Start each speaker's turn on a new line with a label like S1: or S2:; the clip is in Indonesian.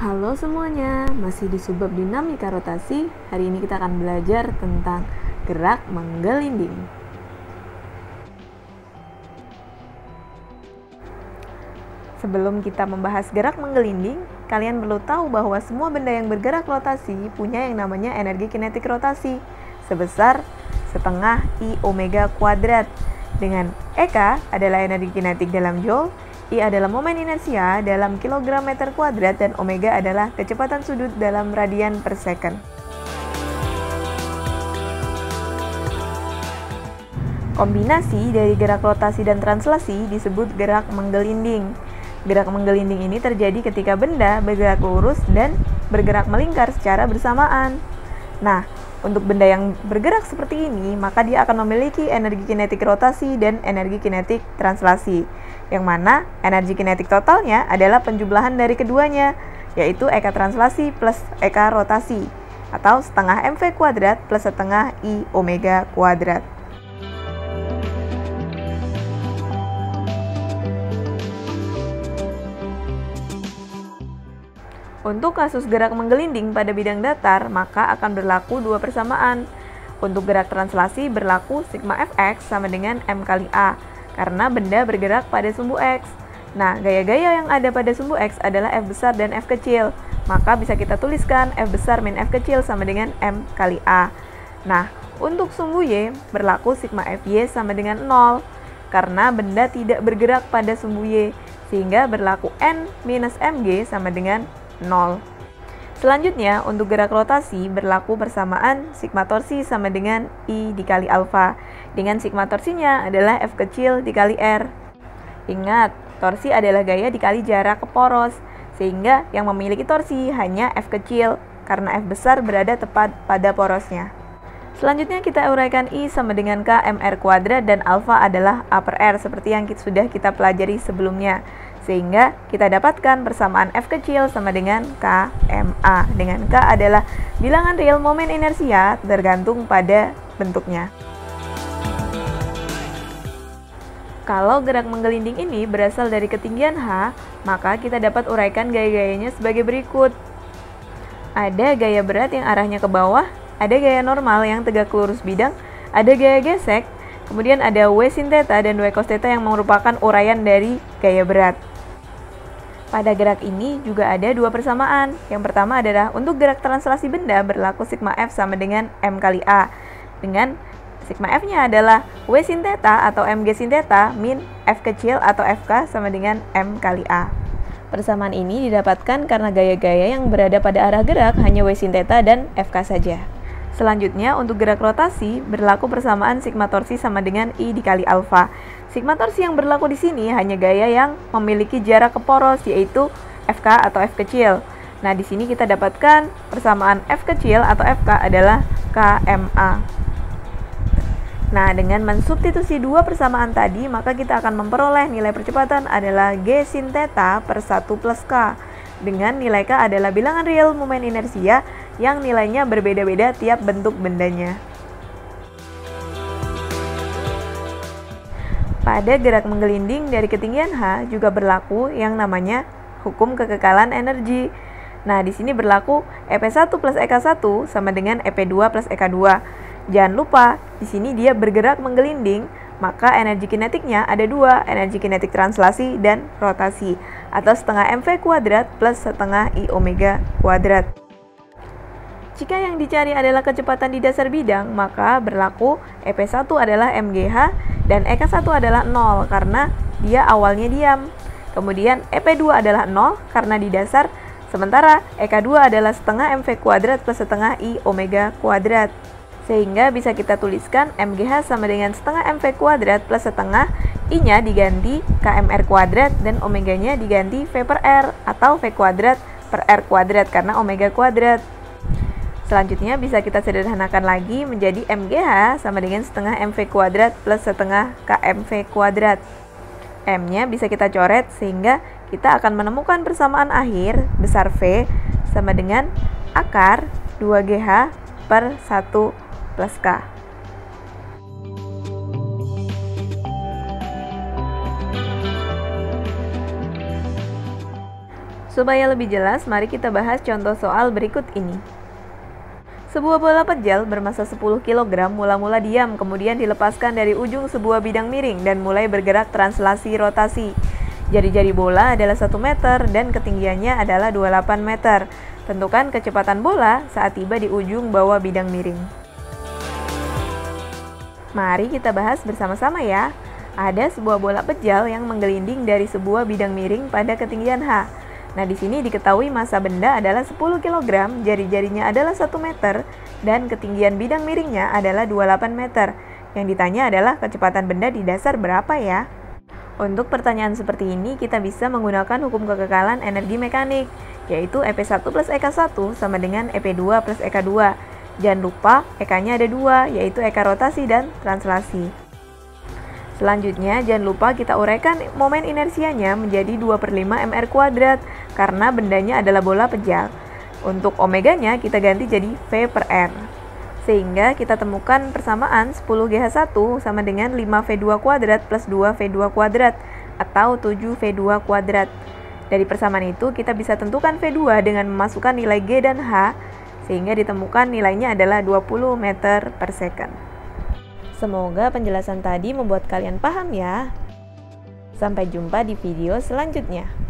S1: Halo semuanya, masih di subbab dinamika rotasi. Hari ini kita akan belajar tentang gerak menggelinding. Sebelum kita membahas gerak menggelinding, kalian perlu tahu bahwa semua benda yang bergerak rotasi punya yang namanya energi kinetik rotasi sebesar setengah I omega kuadrat, dengan EK adalah energi kinetik dalam joule, I adalah momen inersia dalam kilogram meter kuadrat, dan omega adalah kecepatan sudut dalam radian per second. Kombinasi dari gerak rotasi dan translasi disebut gerak menggelinding. Gerak menggelinding ini terjadi ketika benda bergerak lurus dan bergerak melingkar secara bersamaan. Nah, untuk benda yang bergerak seperti ini, maka dia akan memiliki energi kinetik rotasi dan energi kinetik translasi, yang mana energi kinetik totalnya adalah penjumlahan dari keduanya, yaitu EK translasi plus EK rotasi, atau setengah mv kuadrat plus setengah I omega kuadrat. Untuk kasus gerak menggelinding pada bidang datar, maka akan berlaku dua persamaan. Untuk gerak translasi berlaku sigma Fx sama dengan M kali A, karena benda bergerak pada sumbu X. Nah, gaya-gaya yang ada pada sumbu X adalah F besar dan F kecil. Maka bisa kita tuliskan F besar min F kecil sama dengan M kali A. Nah, untuk sumbu Y berlaku sigma Fy sama dengan 0, karena benda tidak bergerak pada sumbu Y, sehingga berlaku N minus Mg sama dengan 0. Selanjutnya, untuk gerak rotasi berlaku persamaan sigma torsi sama dengan I dikali alfa, dengan sigma torsinya adalah F kecil dikali R. Ingat, torsi adalah gaya dikali jarak ke poros, sehingga yang memiliki torsi hanya F kecil, karena F besar berada tepat pada porosnya. Selanjutnya kita uraikan I sama dengan K mr kuadrat dan alfa adalah A per R seperti yang sudah kita pelajari sebelumnya. Sehingga kita dapatkan persamaan F kecil sama dengan K ma, dengan K adalah bilangan real momen inersia tergantung pada bentuknya. Kalau gerak menggelinding ini berasal dari ketinggian H, maka kita dapat uraikan gaya-gayanya sebagai berikut. Ada gaya berat yang arahnya ke bawah, ada gaya normal yang tegak lurus bidang, ada gaya gesek, kemudian ada W sin theta dan W cos theta yang merupakan uraian dari gaya berat. Pada gerak ini juga ada dua persamaan. Yang pertama adalah untuk gerak translasi benda berlaku sigma F sama dengan M kali A, dengan sigma F-nya adalah W sin theta atau Mg sin theta min F kecil atau Fk sama dengan M kali A. Persamaan ini didapatkan karena gaya-gaya yang berada pada arah gerak hanya W sin theta dan Fk saja. Selanjutnya, untuk gerak rotasi berlaku persamaan sigma torsi sama dengan I dikali alfa. Sigma torsi yang berlaku di sini hanya gaya yang memiliki jarak ke poros, yaitu Fk atau F kecil. Nah, di sini kita dapatkan persamaan F kecil atau Fk adalah Kma. Nah, dengan mensubstitusi dua persamaan tadi, maka kita akan memperoleh nilai percepatan adalah G sin theta per 1 plus K. Dengan nilai K adalah bilangan real momen inersia yang nilainya berbeda-beda tiap bentuk bendanya. Pada gerak menggelinding dari ketinggian H juga berlaku yang namanya hukum kekekalan energi. Nah, di sini berlaku EP1 plus EK1 sama dengan EP2 plus EK2. Jangan lupa, di sini dia bergerak menggelinding, maka energi kinetiknya ada dua, energi kinetik translasi dan rotasi, atau setengah mv kuadrat plus setengah I omega kuadrat. Jika yang dicari adalah kecepatan di dasar bidang, maka berlaku EP1 adalah mgh dan EK1 adalah 0 karena dia awalnya diam. Kemudian EP2 adalah 0 karena di dasar, sementara EK2 adalah setengah mv kuadrat plus setengah I omega kuadrat. Sehingga bisa kita tuliskan mgh sama dengan setengah mv kuadrat plus setengah I-nya diganti kmr kuadrat dan omeganya diganti v per r atau v kuadrat per r kuadrat karena omega kuadrat. Selanjutnya bisa kita sederhanakan lagi menjadi mgh sama dengan setengah mv kuadrat plus setengah kmv kuadrat. M-nya bisa kita coret sehingga kita akan menemukan persamaan akhir besar V sama dengan akar 2gh per 1 plus K. Supaya lebih jelas, mari kita bahas contoh soal berikut ini. Sebuah bola pejal bermassa 10 kg mula-mula diam, kemudian dilepaskan dari ujung sebuah bidang miring dan mulai bergerak translasi rotasi. Jari-jari bola adalah 1 meter dan ketinggiannya adalah 28 meter. Tentukan kecepatan bola saat tiba di ujung bawah bidang miring. Mari kita bahas bersama-sama ya. Ada sebuah bola pejal yang menggelinding dari sebuah bidang miring pada ketinggian H. Nah, di sini diketahui massa benda adalah 10 kg, jari-jarinya adalah 1 meter, dan ketinggian bidang miringnya adalah 28 meter. Yang ditanya adalah kecepatan benda di dasar berapa ya? Untuk pertanyaan seperti ini, kita bisa menggunakan hukum kekekalan energi mekanik, yaitu EP1 plus EK1 sama dengan EP2 plus EK2. Jangan lupa, EK-nya ada 2, yaitu EK rotasi dan translasi. Selanjutnya, jangan lupa kita uraikan momen inersianya menjadi 2/5 mr², karena bendanya adalah bola pejal. Untuk omeganya kita ganti jadi V per R. Sehingga kita temukan persamaan 10GH1 sama dengan 5V2² plus 2V2² atau 7V2². Dari persamaan itu kita bisa tentukan V2 dengan memasukkan nilai G dan H, sehingga ditemukan nilainya adalah 20 meter per second. Semoga penjelasan tadi membuat kalian paham ya. Sampai jumpa di video selanjutnya.